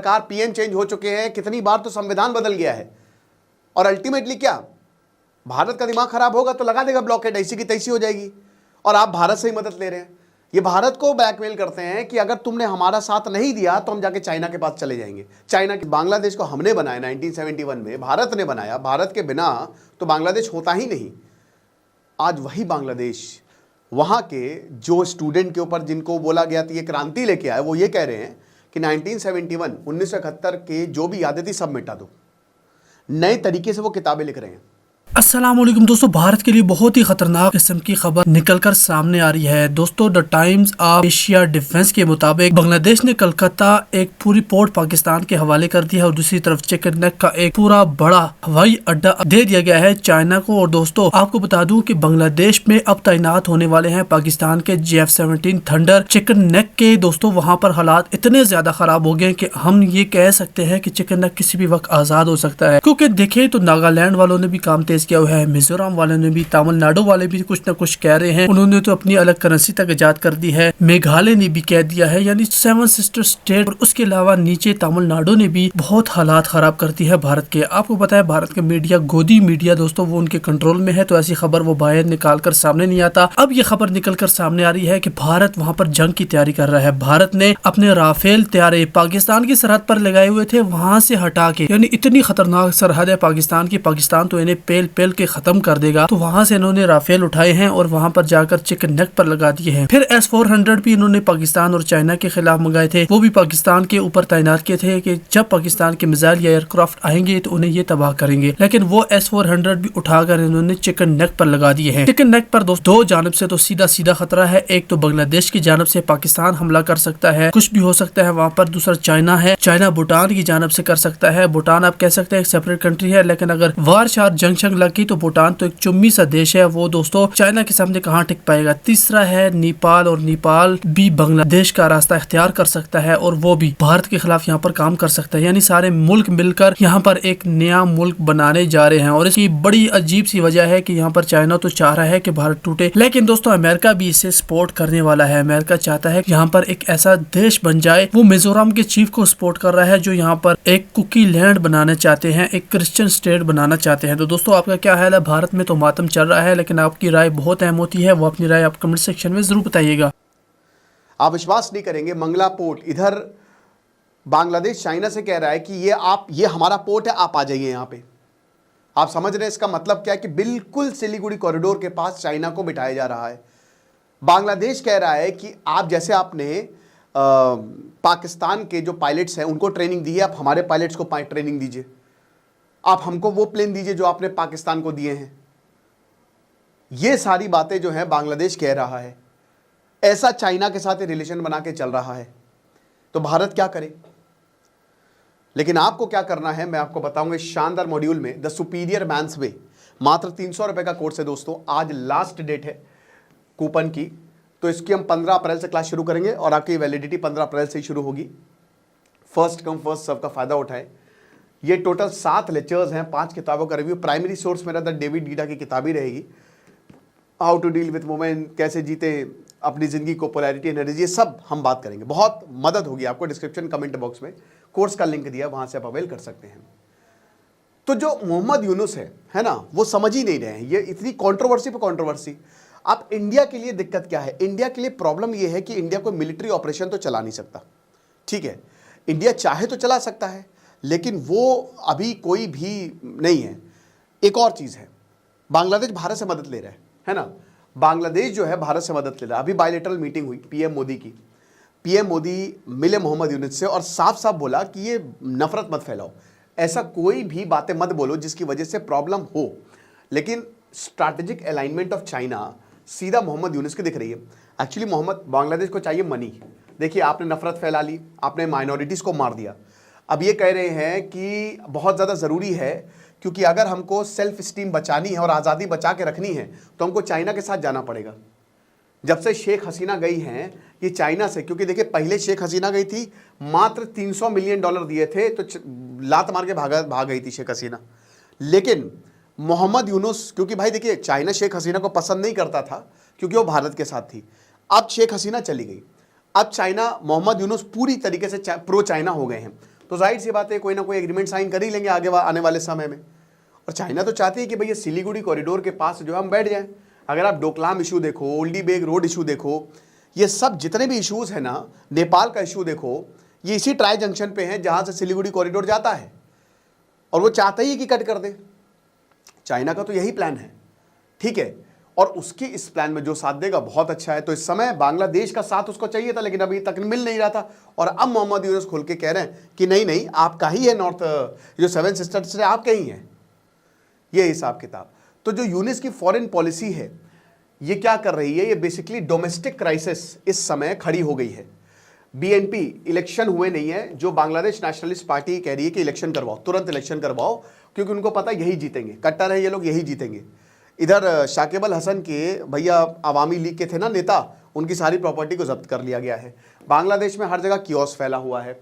सरकार PM change हो चुके हैं, कितनी बार तो संविधान बदल गया है, और अल्टीमेटली क्या, भारत का दिमाग खराब होगा तो लगा देगा ब्लॉकेड, ऐसी की तैसी हो जाएगी। और आप भारत से ही मदद ले रहे हैं। ये भारत को ब्लैकमेल करते हैं कि अगर तुमने हमारा साथ नहीं दिया तो हम जाके चाइना के पास चले जाएंगे। चाइना के बांग्लादेश को हमने बनाया 1971 में, भारत ने बनाया, भारत के बिना तो बांग्लादेश होता ही नहीं। आज वही बांग्लादेश, वहाँ के जो स्टूडेंट के ऊपर जिनको बोला गया था ये क्रांति लेके आए, वो ये कह रहे हैं कि 1971 1971 के जो भी यादें थी सब मिटा दो। नए तरीके से वो किताबें लिख रहे हैं। अस्सलामुअलैकुम दोस्तों, भारत के लिए बहुत ही खतरनाक किस्म की खबर निकलकर सामने आ रही है। दोस्तों, the times of Asia defence के मुताबिक बांग्लादेश ने कलकत्ता एक पूरी पोर्ट पाकिस्तान के हवाले कर दिया है और दूसरी तरफ चिकन नेक का एक पूरा बड़ा हवाई अड्डा दे दिया गया है चाइना को। और दोस्तों, आपको बता दूं कि बांग्लादेश में अब तैनात होने वाले हैं पाकिस्तान के JF-17 थंडर चिकन नेक के। दोस्तों, वहाँ पर हालात इतने ज्यादा खराब हो गए कि हम ये कह सकते हैं कि चिकन नेक किसी भी वक्त आजाद हो सकता है। क्योंकि देखें तो नागालैंड वालों ने भी काम तेज किया हुआ है, मिजोरम वाले ने भी, तमिलनाडु वाले भी कुछ न कुछ कह रहे हैं। उन्होंने तो अपनी अलग करेंसी तक इजाद कर दी है। मेघालय ने भी कह दिया है, यानी 7 सिस्टर स्टेट, और उसके अलावा नीचे तमिलनाडु ने भी बहुत हालात खराब कर दी है भारत के। आपको पता है भारत के मीडिया, गोदी मीडिया दोस्तों, वो उनके कंट्रोल में है, तो ऐसी खबर वो बाहर निकाल कर सामने नहीं आता। अब ये खबर निकल कर सामने आ रही है कि भारत वहाँ पर जंग की तैयारी कर रहा है। भारत ने अपने राफेल तैयारे पाकिस्तान की सरहद पर लगाए हुए थे, वहाँ से हटा के, यानी इतनी खतरनाक सरहद है पाकिस्तान की, पाकिस्तान तो इन्हें पेल पेल के खत्म कर देगा, तो वहां से इन्होंने राफेल उठाए हैं और वहां पर जाकर चिकन नेक पर लगा दिए हैं। फिर S-400 भी इन्होंने पाकिस्तान और चाइना के खिलाफ मंगाए थे, वो भी पाकिस्तान के ऊपर तैनात किए थे कि जब पाकिस्तान के मिसाइल या एयरक्राफ्ट आएंगे तो उन्हें ये तबाह करेंगे। लेकिन वो S-400 भी उठाकर इन्होंने चिकन नेक पर लगा दिए हैं। चिकन नेक पर दोस्तों दो जानब से तो सीधा सीधा खतरा है। एक तो बांग्लादेश की जानब से पाकिस्तान हमला कर सकता है, कुछ भी हो सकता है वहाँ पर। दूसरा चाइना है, चाइना भूटान की जानब से कर सकता है। भूटान आप कह सकते हैं एक सेपरेट कंट्री है, लेकिन अगर वार शार जंग शंग लगी तो भूटान तो एक चुम्मी सा देश है, वो दोस्तों चाइना के सामने कहाँ टिक पाएगा। तीसरा है नेपाल, और नेपाल भी बांग्लादेश का रास्ता इख्तियार कर सकता है और वो भी भारत के खिलाफ यहाँ पर काम कर सकता है। यानी सारे मुल्क मिलकर यहाँ पर एक नया मुल्क बनाने जा रहे हैं। और इसकी बड़ी अजीब सी वजह है कि यहाँ पर चाइना तो चाह रहा है कि भारत टूटे, लेकिन दोस्तों अमेरिका भी इसे सपोर्ट करने वाला है। अमेरिका चाहता है कि यहाँ पर एक ऐसा देश बन जाए। वो मिजोरम के चीफ को सपोर्ट कर रहा है जो यहाँ पर एक कुकी लैंड बनाना चाहते हैं, एक क्रिश्चियन स्टेट बनाना चाहते हैं। तो दोस्तों आपका क्या ख्याल है? भारत में तो मातम चल रहा है, लेकिन आपकी राय बहुत अहम होती है। वो अपनी राय आप कमेंट सेक्शन में जरूर बताइएगा। आप विश्वास नहीं करेंगे, मंगला पोर्ट, इधर बांग्लादेश चाइना से कह रहा है कि ये हमारा पोर्ट है, आप आ जाइए यहाँ पे। आप समझ रहे हैं इसका मतलब क्या है? कि बिल्कुल सिलीगुड़ी कॉरिडोर के पास चाइना को बिठाया जा रहा है। बांग्लादेश कह रहा है कि आप जैसे आपने पाकिस्तान के जो पायलट्स हैं उनको ट्रेनिंग दी है, आप हमारे पायलट्स को ट्रेनिंग दीजिए, आप हमको वो प्लेन दीजिए जो आपने पाकिस्तान को दिए हैं। ये सारी बातें जो हैं बांग्लादेश कह रहा है। ऐसा चाइना के साथ रिलेशन बना के चल रहा है, तो भारत क्या करे? लेकिन आपको क्या करना है मैं आपको बताऊंगा इस शानदार मॉड्यूल में। द सुपीरियर मैन्स वे, मात्र 300 रुपये का कोर्स है दोस्तों। आज लास्ट डेट है कूपन की, तो इसकी हम 15 अप्रैल से क्लास शुरू करेंगे और आपकी वैलिडिटी 15 अप्रैल से ही शुरू होगी। फर्स्ट कम फर्स्ट सर्व का फायदा उठाएं। ये टोटल 7 लेक्चर्स हैं, 5 किताबों का रिव्यू। प्राइमरी सोर्स मेरा द डेविड गीटा की किताब ही रहेगी। How to deal with women, कैसे जीते अपनी ज़िंदगी को, पोलैरिटी एनर्जी, ये सब हम बात करेंगे। बहुत मदद होगी आपको। डिस्क्रिप्शन कमेंट बॉक्स में कोर्स का लिंक दिया, वहाँ से आप अवेल कर सकते हैं। तो जो मोहम्मद यूनुस है ना, वो समझ ही नहीं रहे हैं। ये इतनी कंट्रोवर्सी पे कंट्रोवर्सी। अब इंडिया के लिए दिक्कत क्या है? इंडिया के लिए प्रॉब्लम ये है कि इंडिया कोई मिलिट्री ऑपरेशन तो चला नहीं सकता, ठीक है। इंडिया चाहे तो चला सकता है, लेकिन वो अभी कोई भी नहीं है। एक और चीज़ है, बांग्लादेश भारत से मदद ले रहा है ना। बांग्लादेश जो है भारत से मदद ले रहा है। अभी बायलैटरल मीटिंग हुई पीएम मोदी की। पीएम मोदी मिले मोहम्मद यूनुस से और साफ साफ बोला कि ये नफरत मत फैलाओ, ऐसा कोई भी बातें मत बोलो जिसकी वजह से प्रॉब्लम हो। लेकिन स्ट्रैटेजिक अलाइनमेंट ऑफ चाइना सीधा मोहम्मद यूनुस की दिख रही है। एक्चुअली बांग्लादेश को चाहिए मनी। देखिए, आपने नफरत फैला ली, आपने माइनॉरिटीज़ को मार दिया। अब ये कह रहे हैं कि बहुत ज़्यादा ज़रूरी है, क्योंकि अगर हमको सेल्फ स्टीम बचानी है और आज़ादी बचा के रखनी है तो हमको चाइना के साथ जाना पड़ेगा। जब से शेख हसीना गई हैं ये चाइना से, क्योंकि देखिए पहले शेख हसीना गई थी, मात्र $300 मिलियन दिए थे तो लात मार के भाग गई थी शेख हसीना। लेकिन मोहम्मद यूनुस, क्योंकि भाई देखिए चाइना शेख हसीना को पसंद नहीं करता था क्योंकि वो भारत के साथ थी। अब शेख हसीना चली गई, अब चाइना, मोहम्मद यूनुस पूरी तरीके से प्रो चाइना हो गए हैं। तो जाहिर सी बात है कोई ना कोई एग्रीमेंट साइन कर ही लेंगे आगे आने वाले समय में। और चाइना तो चाहती है कि भैया सिलीगुड़ी कॉरिडोर के पास जो है हम बैठ जाएं। अगर आप डोकलाम इशू देखो, ओल्डी बेग रोड इशू देखो, ये सब जितने भी इशूज़ हैं ना, नेपाल का इशू देखो, ये इसी ट्राई जंक्शन पे हैं जहाँ से सिलीगुड़ी कॉरिडोर जाता है। और वो चाहता ही है कि कट कर दे। चाइना का तो यही प्लान है, ठीक है। और उसके इस प्लान में जो साथ देगा बहुत अच्छा है। तो इस समय बांग्लादेश का साथ उसको चाहिए था, लेकिन अभी तक मिल नहीं रहा था। और अब मोहम्मद यूनुस खुल के कह रहे हैं कि नहीं नहीं, आपका ही है नॉर्थ, जो 7 सिस्टर्स है आपके ही हैं, ये हिसाब किताब। तो जो यूनुस की फॉरेन पॉलिसी है ये क्या कर रही है, ये बेसिकली डोमेस्टिक क्राइसिस इस समय खड़ी हो गई है। बीएनपी इलेक्शन हुए नहीं है, जो बांग्लादेश नेशनलिस्ट पार्टी कह रही है कि इलेक्शन करवाओ, तुरंत इलेक्शन करवाओ, क्योंकि उनको पता यही जीतेंगे, कट्टर है ये लोग, यही जीतेंगे। इधर शाकिब अल हसन के भैया अवामी लीग के थे ना नेता, उनकी सारी प्रॉपर्टी को जब्त कर लिया गया है। बांग्लादेश में हर जगह कियोस फैला हुआ है।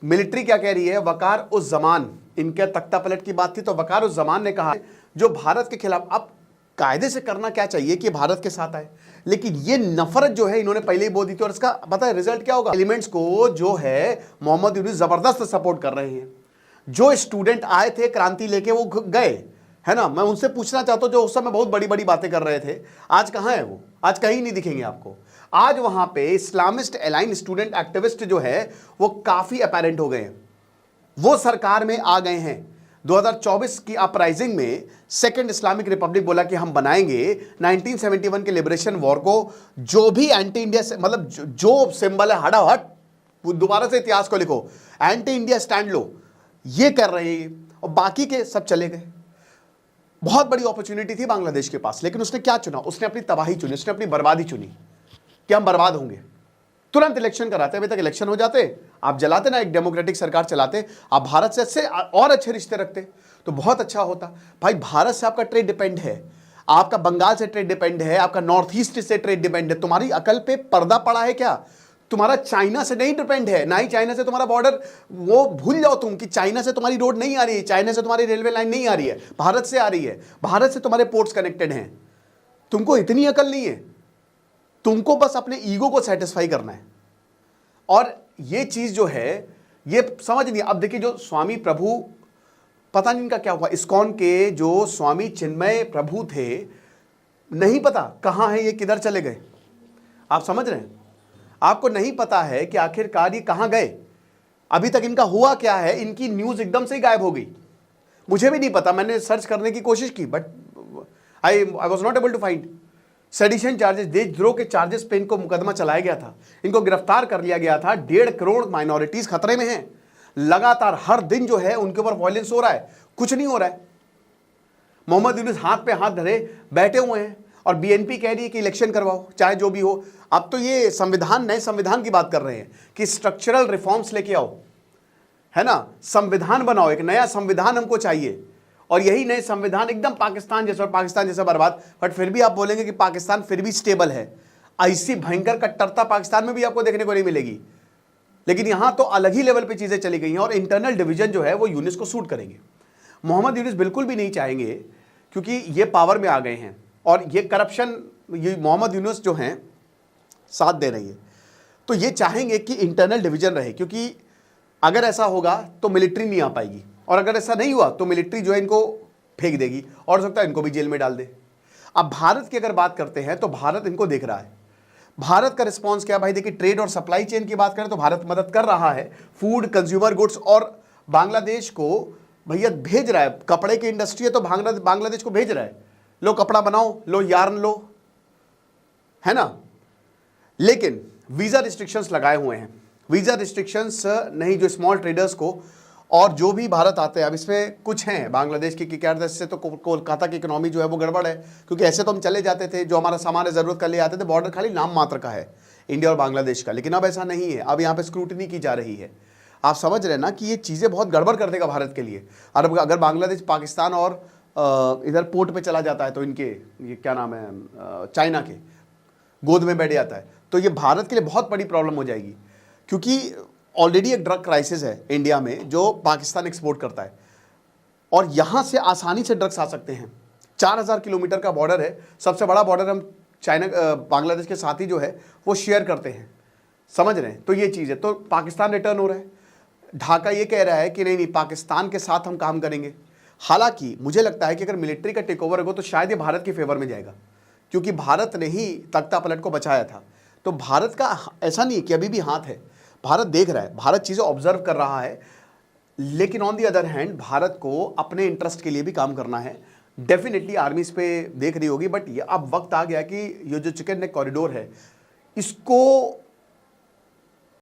मिलिट्री क्या कह रही है, वकार उस जमान, इनके तख्ता पलट की बात थी तो वकार उस जमान ने कहा जो भारत के खिलाफ, अब कायदे से करना क्या चाहिए कि भारत के साथ आए, लेकिन ये नफरत जो है इन्होंने पहले ही बोल दी थी। और इसका पता है रिजल्ट क्या होगा, एलिमेंट्स को जो है मोहम्मद यूनुस जबरदस्त सपोर्ट कर रहे हैं। जो स्टूडेंट आए थे क्रांति लेके वो गए, है ना। मैं उनसे पूछना चाहता हूं, जो उस समय बहुत बड़ी बड़ी बातें कर रहे थे, आज कहां है वो? आज कहीं नहीं दिखेंगे आपको। आज वहां पे इस्लामिस्ट अलाइन स्टूडेंट एक्टिविस्ट जो है वो काफी अपैरेंट हो गए हैं, वो सरकार में आ गए हैं। 2024 की अपराइजिंग में सेकेंड इस्लामिक रिपब्लिक बोला कि हम बनाएंगे 1971 के लिबरेशन वॉर को, जो भी एंटी इंडिया से, मतलब जो सिंबल है हड़ा हट, दोबारा से इतिहास को लिखो, एंटी इंडिया स्टैंड लो, ये कर रहे हैं। और बाकी के सब चले गए। बहुत बड़ी अपॉर्चुनिटी थी बांग्लादेश के पास, लेकिन उसने क्या चुना? उसने अपनी तबाही चुनी, उसने अपनी बर्बादी चुनी कि हम बर्बाद होंगे। तुरंत इलेक्शन कराते, अभी तक इलेक्शन हो जाते, आप जलाते ना, एक डेमोक्रेटिक सरकार चलाते, आप भारत से अच्छे और अच्छे रिश्ते रखते तो बहुत अच्छा होता। भाई भारत से आपका ट्रेड डिपेंड है, आपका बंगाल से ट्रेड डिपेंड है, आपका नॉर्थ ईस्ट से ट्रेड डिपेंड है। तुम्हारी अकल पे पर्दा पड़ा है क्या? तुम्हारा चाइना से नहीं डिपेंड है, ना ही चाइना से तुम्हारा बॉर्डर, वो भूल जाओ तुम कि चाइना से तुम्हारी रोड नहीं आ रही है, चाइना से तुम्हारी रेलवे लाइन नहीं आ रही है, भारत से आ रही है, भारत से तुम्हारे पोर्ट्स कनेक्टेड हैं। तुमको इतनी अकल नहीं है, तुमको बस अपने ईगो को सेटिस्फाई करना है। और ये चीज जो है ये समझ नहीं। अब देखिए, जो स्वामी प्रभु, पता नहीं इनका क्या हुआ, इस्कॉन के जो स्वामी चिन्मय प्रभु थे, नहीं पता कहां है ये, किधर चले गए। आप समझ रहे हैं? आपको नहीं पता है कि आखिरकार ये कहां गए, अभी तक इनका हुआ क्या है। इनकी न्यूज एकदम से ही गायब हो गई। मुझे भी नहीं पता, मैंने सर्च करने की कोशिश की, but I was not able to find. Sedition charges, देशद्रोह के चार्जेस पे इनको मुकदमा चलाया गया था, इनको गिरफ्तार कर लिया गया था। 1.5 करोड़ माइनॉरिटीज खतरे में हैं। लगातार हर दिन जो है उनके ऊपर वायलेंस हो रहा है, कुछ नहीं हो रहा है। मोहम्मद यूनुस हाथ पे हाथ धरे बैठे हुए हैं, और बीएनपी कह रही है कि इलेक्शन करवाओ, चाहे जो भी हो। अब तो ये संविधान, नए संविधान की बात कर रहे हैं कि स्ट्रक्चरल रिफॉर्म्स लेके आओ, है ना, संविधान बनाओ, एक नया संविधान हमको चाहिए। और यही नए संविधान एकदम पाकिस्तान जैसा, और पाकिस्तान जैसा बर्बाद। बट फिर भी आप बोलेंगे कि पाकिस्तान फिर भी स्टेबल है। ऐसी भयंकर कट्टरता पाकिस्तान में भी आपको देखने को नहीं मिलेगी। लेकिन यहां तो अलग ही लेवल पे चीजें चली गई हैं, और इंटरनल डिवीजन जो है वो यूनुस को सूट करेंगे। मोहम्मद यूनुस बिल्कुल भी नहीं चाहेंगे, क्योंकि ये पावर में आ गए हैं और ये करप्शन, ये मोहम्मद यूनुस जो हैं साथ दे रही है, तो ये चाहेंगे कि इंटरनल डिवीजन रहे। क्योंकि अगर ऐसा होगा तो मिलिट्री नहीं आ पाएगी, और अगर ऐसा नहीं हुआ तो मिलिट्री जो है इनको फेंक देगी, और हो सकता है इनको भी जेल में डाल दे। अब भारत की अगर बात करते हैं तो भारत इनको देख रहा है। भारत का रिस्पांस क्या भाई? देखिए, ट्रेड और सप्लाई चेन की बात करें तो भारत मदद कर रहा है, फूड, कंज्यूमर गुड्स, और बांग्लादेश को भैया भेज रहा है। कपड़े की इंडस्ट्री है तो बांग्लादेश को भेज रहा है, लो कपड़ा बनाओ, लो यार्न लो, है ना। लेकिन वीजा रिस्ट्रिक्शंस लगाए हुए हैं। वीजा रिस्ट्रिक्शंस नहीं, जो स्मॉल ट्रेडर्स को, और जो भी भारत आते हैं, अब इसमें कुछ हैं बांग्लादेश की, क्या से तो कोलकाता की इकोनॉमी जो है वो गड़बड़ है। क्योंकि ऐसे तो हम चले जाते थे, जो हमारा सामान ज़रूरत का ले आते थे, बॉर्डर खाली नाम मात्र का है इंडिया और बांग्लादेश का। लेकिन अब ऐसा नहीं है, अब यहाँ पे स्क्रूटनी की जा रही है। आप समझ रहे हैं ना कि ये चीज़ें बहुत गड़बड़ कर देगा भारत के लिए। और अगर बांग्लादेश, पाकिस्तान और इधर पोर्ट पे चला जाता है तो इनके, ये क्या नाम है, चाइना के गोद में बैठ जाता है, तो ये भारत के लिए बहुत बड़ी प्रॉब्लम हो जाएगी। क्योंकि ऑलरेडी एक ड्रग क्राइसिस है इंडिया में, जो पाकिस्तान एक्सपोर्ट करता है, और यहाँ से आसानी से ड्रग्स आ सकते हैं। 4000 किलोमीटर का बॉर्डर है, सबसे बड़ा बॉर्डर हम चाइना, बांग्लादेश के साथ ही जो है वो शेयर करते हैं, समझ रहे हैं। तो ये चीज़ है, तो पाकिस्तान रिटर्न हो रहा है। ढाका ये कह रहा है कि नहीं नहीं पाकिस्तान के साथ हम काम करेंगे। हालांकि मुझे लगता है कि अगर मिलिट्री का टेक ओवर होगा तो शायद ये भारत के फेवर में जाएगा, क्योंकि भारत ने ही तख्ता पलट को बचाया था। तो भारत का ऐसा नहीं है कि अभी भी हाथ है, भारत देख रहा है, भारत चीज़ें ऑब्जर्व कर रहा है। लेकिन on the other hand Bharat को अपने इंटरेस्ट के लिए भी काम करना है। डेफिनेटली आर्मी इस पे देख रही होगी, बट ये अब वक्त आ गया कि ये जो चिकन नेक कॉरिडोर है इसको